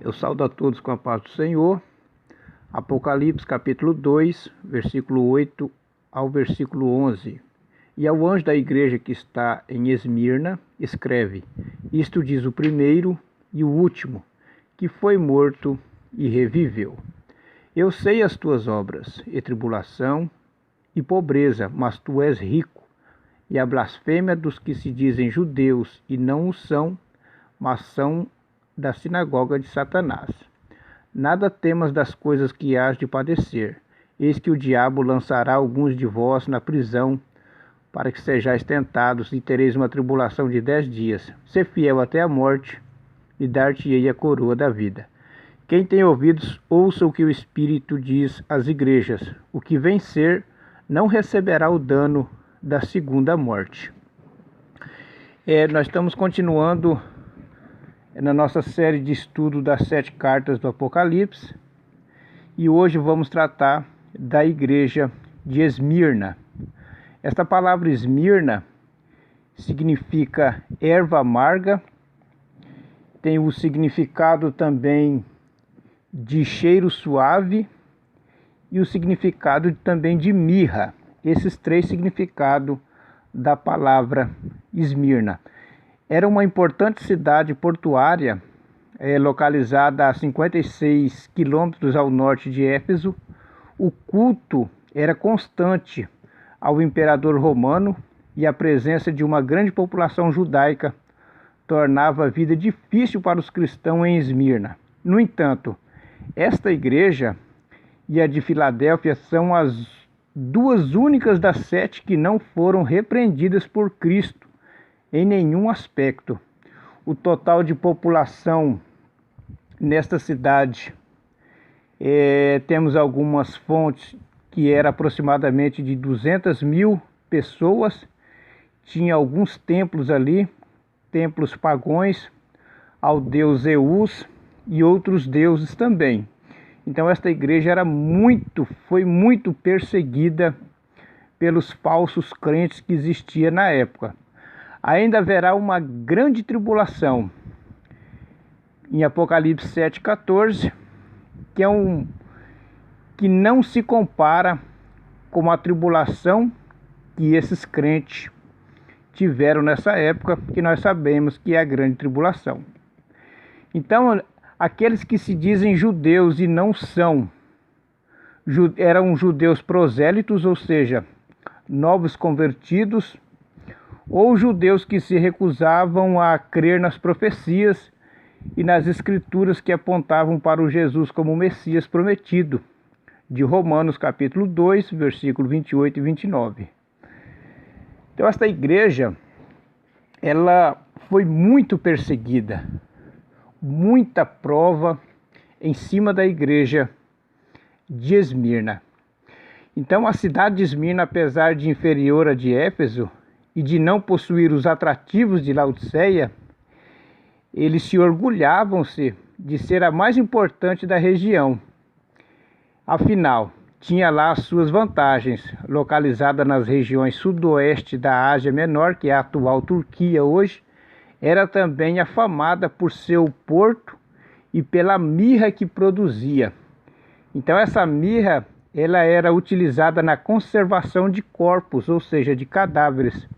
Eu saúdo a todos com a paz do Senhor. Apocalipse capítulo 2, versículo 8 ao versículo 11. E ao anjo da igreja que está em Esmirna, escreve: Isto diz o primeiro e o último, que foi morto e reviveu. Eu sei as tuas obras, e tribulação e pobreza, mas tu és rico, e a blasfêmia dos que se dizem judeus e não o são, mas são da sinagoga de Satanás. Nada temas das coisas que hás de padecer. Eis que o diabo lançará alguns de vós na prisão, para que sejais tentados, e tereis uma tribulação de 10 dias. Sê fiel até a morte, e dar-te-ei a coroa da vida. Quem tem ouvidos, ouça o que o Espírito diz às igrejas. O que vencer não receberá o dano da segunda morte. Nós estamos continuando na nossa série de estudo das 7 cartas do Apocalipse, e hoje vamos tratar da igreja de Esmirna. Esta palavra Esmirna significa erva amarga, tem o significado também de cheiro suave e o significado também de mirra. Esses 3 significados da palavra Esmirna. Era uma importante cidade portuária, localizada a 56 quilômetros ao norte de Éfeso. O culto era constante ao imperador romano, e a presença de uma grande população judaica tornava a vida difícil para os cristãos em Esmirna. No entanto, esta igreja e a de Filadélfia são as 2 únicas das 7 que não foram repreendidas por Cristo em nenhum aspecto. O total de população nesta cidade, temos algumas fontes que era aproximadamente de 200.000 pessoas. Tinha alguns templos ali, templos pagãos ao deus Zeus e outros deuses também. Então esta igreja foi muito perseguida pelos falsos crentes que existiam na época. Ainda haverá uma grande tribulação em Apocalipse 7,14, que não se compara com a tribulação que esses crentes tiveram nessa época, que nós sabemos que é a grande tribulação. Então, aqueles que se dizem judeus e não são, eram judeus prosélitos, ou seja, novos convertidos, ou judeus que se recusavam a crer nas profecias e nas escrituras que apontavam para o Jesus como o Messias prometido, de Romanos capítulo 2, versículo 28 e 29. Então esta igreja, ela foi muito perseguida, muita prova em cima da igreja de Esmirna. Então a cidade de Esmirna, apesar de inferior à de Éfeso, e de não possuir os atrativos de Laodiceia, eles se orgulhavam-se de ser a mais importante da região. Afinal, tinha lá as suas vantagens, localizada nas regiões sudoeste da Ásia Menor, que é a atual Turquia hoje. Era também afamada por seu porto e pela mirra que produzia. Então essa mirra, ela era utilizada na conservação de corpos, ou seja, de cadáveres.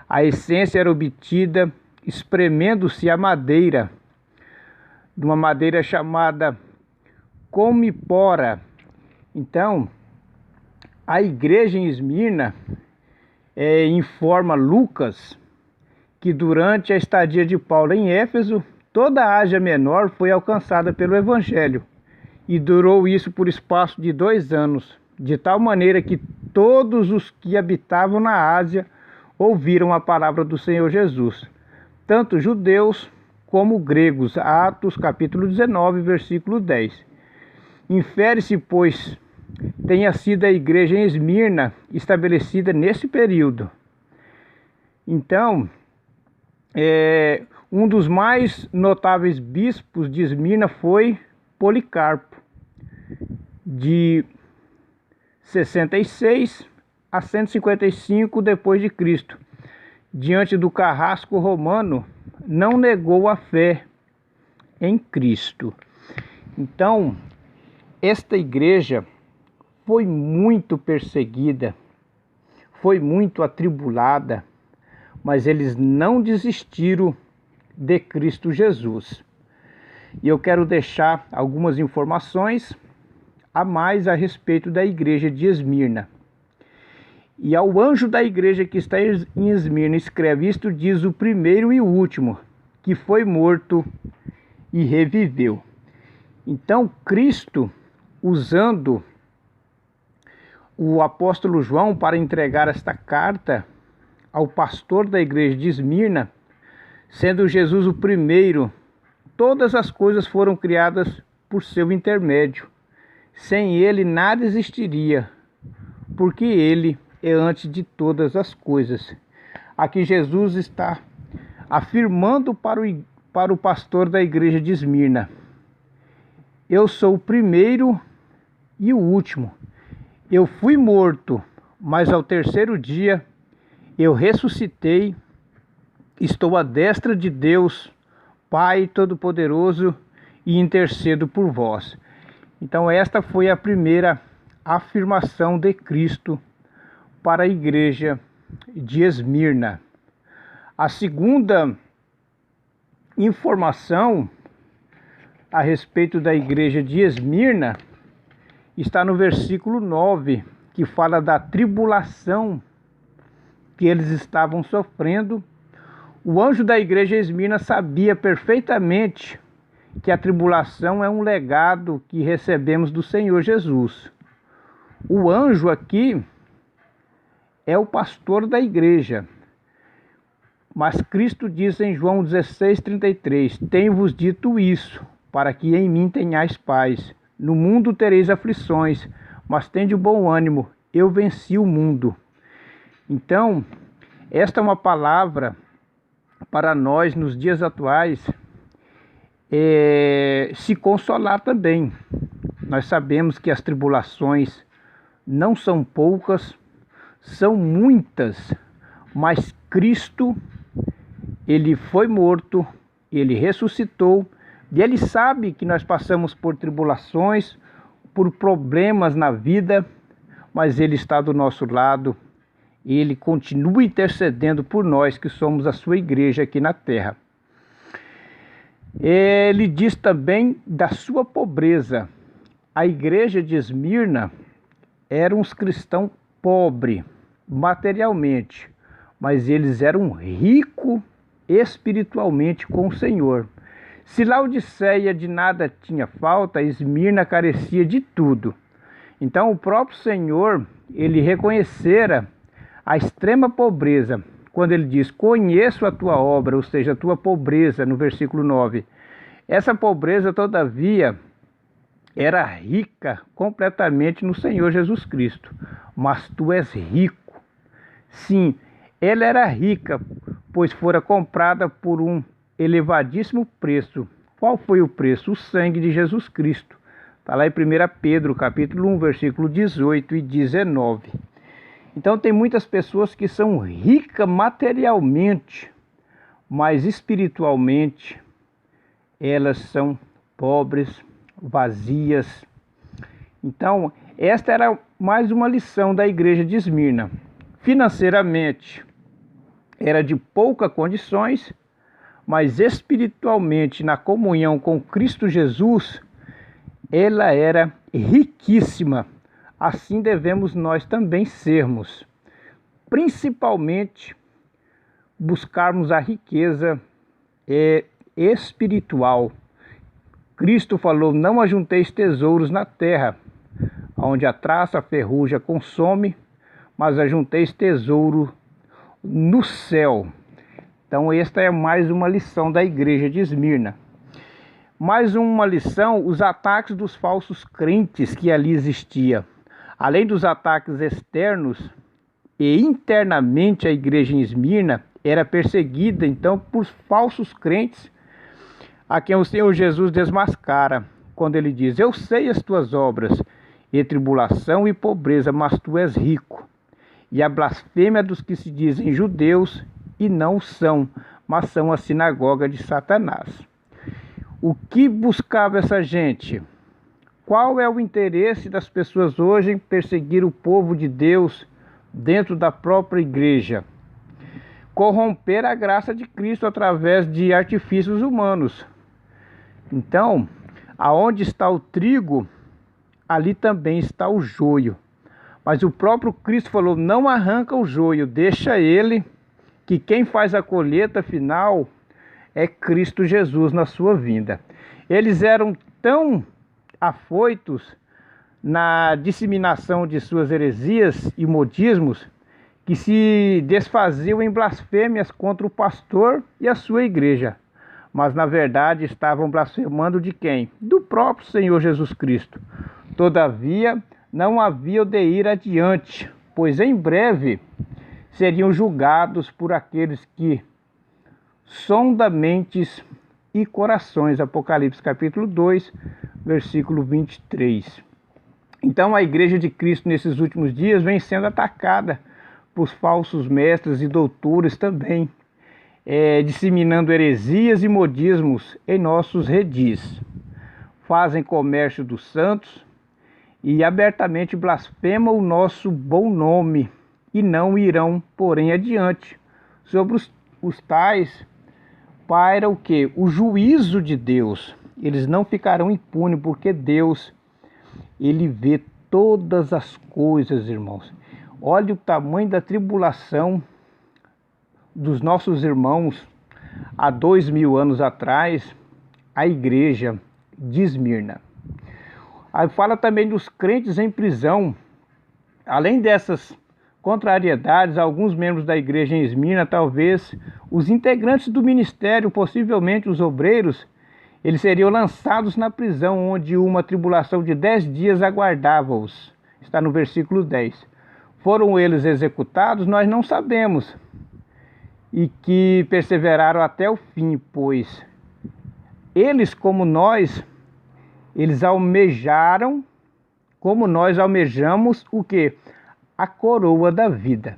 A essência era obtida espremendo-se a madeira, de uma madeira chamada comipora. Então, a igreja em Esmirna informa Lucas que durante a estadia de Paulo em Éfeso, toda a Ásia Menor foi alcançada pelo Evangelho, e durou isso por espaço de 2 anos, de tal maneira que todos os que habitavam na Ásia ouviram a palavra do Senhor Jesus, tanto judeus como gregos. Atos capítulo 19, versículo 10. Infere-se, pois, tenha sido a igreja em Esmirna estabelecida nesse período. Então, um dos mais notáveis bispos de Esmirna foi Policarpo, de 66 a 155 depois de Cristo. Diante do carrasco romano, não negou a fé em Cristo. Então, esta igreja foi muito perseguida, foi muito atribulada, mas eles não desistiram de Cristo Jesus. E eu quero deixar algumas informações a mais a respeito da igreja de Esmirna. E ao anjo da igreja que está em Esmirna escreve: isto diz o primeiro e o último, que foi morto e reviveu. Então Cristo, usando o apóstolo João para entregar esta carta ao pastor da igreja de Esmirna, sendo Jesus o primeiro, todas as coisas foram criadas por seu intermédio. Sem ele nada existiria, porque ele é antes de todas as coisas. Aqui Jesus está afirmando para o pastor da igreja de Esmirna: eu sou o primeiro e o último. Eu fui morto, mas ao terceiro dia eu ressuscitei. Estou à destra de Deus, Pai Todo-Poderoso, e intercedo por vós. Então esta foi a primeira afirmação de Cristo para a igreja de Esmirna. A segunda informação a respeito da igreja de Esmirna está no versículo 9, que fala da tribulação que eles estavam sofrendo. O anjo da igreja de Esmirna sabia perfeitamente que a tribulação é um legado que recebemos do Senhor Jesus. O anjo aqui é o pastor da igreja. Mas Cristo diz em João 16:33: tenho-vos dito isso, para que em mim tenhais paz. No mundo tereis aflições, mas tende bom ânimo, eu venci o mundo. Então, esta é uma palavra para nós nos dias atuais se consolar também. Nós sabemos que as tribulações não são poucas, são muitas, mas Cristo, ele foi morto, ele ressuscitou, e ele sabe que nós passamos por tribulações, por problemas na vida, mas ele está do nosso lado, e ele continua intercedendo por nós que somos a sua igreja aqui na terra. Ele diz também da sua pobreza. A igreja de Esmirna eram uns cristãos pobres materialmente, mas eles eram ricos espiritualmente com o Senhor. Se Laodiceia de nada tinha falta, Esmirna carecia de tudo. Então o próprio Senhor, ele reconhecera a extrema pobreza, quando ele diz: conheço a tua obra, ou seja, a tua pobreza, no versículo 9. Essa pobreza, todavia, era rica completamente no Senhor Jesus Cristo. Mas tu és rico. Sim, ela era rica, pois fora comprada por um elevadíssimo preço. Qual foi o preço? O sangue de Jesus Cristo. Está lá em 1 Pedro, capítulo 1, versículo 18 e 19. Então tem muitas pessoas que são ricas materialmente, mas espiritualmente elas são pobres, vazias. Então esta era mais uma lição da igreja de Esmirna. Financeiramente era de poucas condições, mas espiritualmente, na comunhão com Cristo Jesus, ela era riquíssima. Assim devemos nós também sermos, principalmente buscarmos a riqueza espiritual. Cristo falou: não ajunteis tesouros na terra, onde a traça, a ferrugem consome, mas ajunteis tesouro no céu. Então esta é mais uma lição da igreja de Esmirna. Mais uma lição: os ataques dos falsos crentes que ali existiam. Além dos ataques externos e internamente, a igreja em Esmirna era perseguida então por falsos crentes, a quem o Senhor Jesus desmascara, quando ele diz: eu sei as tuas obras, e tribulação e pobreza, mas tu és rico. E a blasfêmia dos que se dizem judeus e não são, mas são a sinagoga de Satanás. O que buscava essa gente? Qual é o interesse das pessoas hoje em perseguir o povo de Deus dentro da própria igreja? Corromper a graça de Cristo através de artifícios humanos. Então, aonde está o trigo, ali também está o joio. Mas o próprio Cristo falou: não arranca o joio, deixa ele, que quem faz a colheita final é Cristo Jesus na sua vinda. Eles eram tão afoitos na disseminação de suas heresias e modismos que se desfaziam em blasfêmias contra o pastor e a sua igreja. Mas na verdade estavam blasfemando de quem? Do próprio Senhor Jesus Cristo. Todavia, não haviam de ir adiante, pois em breve seriam julgados por aqueles que sonda mentes e corações. Apocalipse capítulo 2, versículo 23. Então a igreja de Cristo nesses últimos dias vem sendo atacada por falsos mestres e doutores também, disseminando heresias e modismos em nossos redis. Fazem comércio dos santos e abertamente blasfemam o nosso bom nome e não irão, porém, adiante. Sobre os tais paira o quê? O juízo de Deus. Eles não ficarão impunes, porque Deus, ele vê todas as coisas, irmãos. Olha o tamanho da tribulação dos nossos irmãos há 2000 anos atrás, a igreja de Esmirna. Aí fala também dos crentes em prisão. Além dessas contrariedades, alguns membros da igreja em Esmirna, talvez os integrantes do ministério, possivelmente os obreiros, eles seriam lançados na prisão, onde uma tribulação de 10 dias aguardava-os. Está no versículo 10. Foram eles executados? Nós não sabemos. E que perseveraram até o fim, pois eles, como nós, eles almejaram, como nós almejamos o quê? A coroa da vida.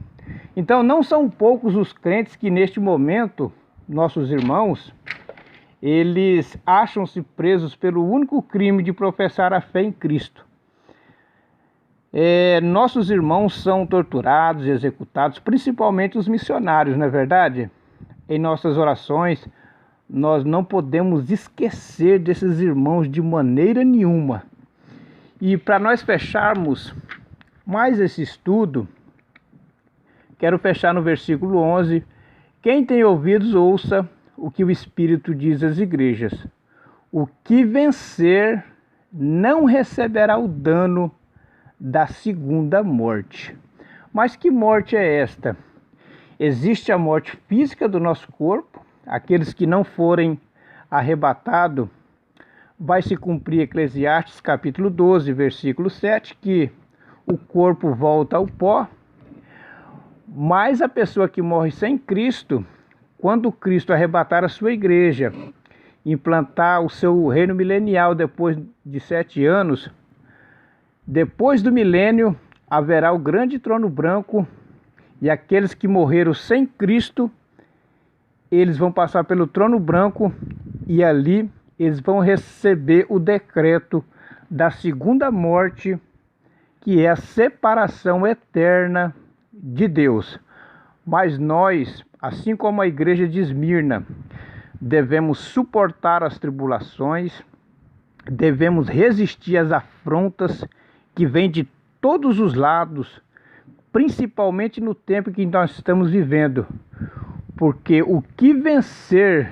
Então não são poucos os crentes que neste momento, nossos irmãos, eles acham-se presos pelo único crime de professar a fé em Cristo. Nossos irmãos são torturados e executados, principalmente os missionários, não é verdade? Em nossas orações, nós não podemos esquecer desses irmãos de maneira nenhuma. E para nós fecharmos mais esse estudo, quero fechar no versículo 11. Quem tem ouvidos, ouça o que o Espírito diz às igrejas. O que vencer não receberá o dano da segunda morte. Mas que morte é esta? Existe a morte física do nosso corpo. Aqueles que não forem arrebatados, vai se cumprir Eclesiastes capítulo 12, versículo 7, que o corpo volta ao pó. Mas a pessoa que morre sem Cristo, quando Cristo arrebatar a sua igreja, implantar o seu reino milenial depois de 7 anos, depois do milênio, haverá o grande trono branco, e aqueles que morreram sem Cristo, eles vão passar pelo trono branco, e ali eles vão receber o decreto da segunda morte, que é a separação eterna de Deus. Mas nós, assim como a igreja de Esmirna, devemos suportar as tribulações, devemos resistir às afrontas que vêm de todos os lados, principalmente no tempo que nós estamos vivendo, porque o que vencer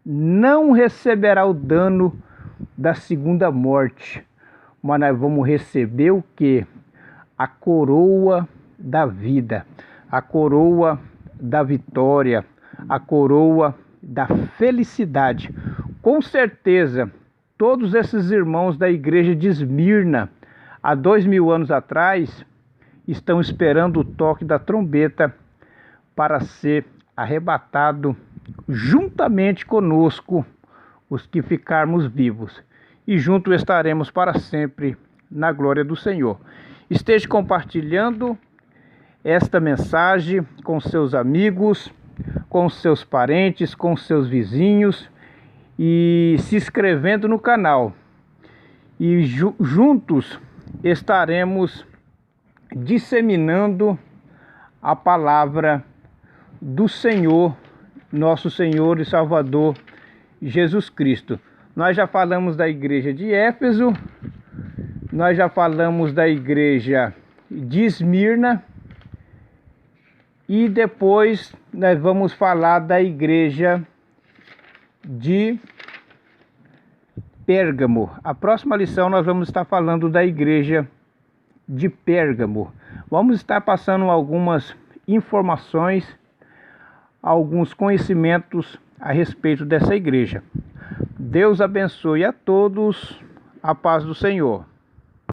não receberá o dano da segunda morte, mas nós vamos receber o que? A coroa da vida, a coroa da vitória, a coroa da felicidade. Com certeza, todos esses irmãos da igreja de Esmirna, há 2000 anos atrás, estão esperando o toque da trombeta para ser arrebatado juntamente conosco, os que ficarmos vivos, e juntos estaremos para sempre na glória do Senhor. Esteja compartilhando esta mensagem com seus amigos, com seus parentes, com seus vizinhos, e se inscrevendo no canal. E juntos estaremos disseminando a palavra do Senhor, nosso Senhor e Salvador Jesus Cristo. Nós já falamos da igreja de Éfeso, nós já falamos da igreja de Esmirna e depois nós vamos falar da igreja de Pérgamo. A próxima lição nós vamos estar falando da igreja de Pérgamo. Vamos estar passando algumas informações, alguns conhecimentos a respeito dessa igreja. Deus abençoe a todos, a paz do Senhor.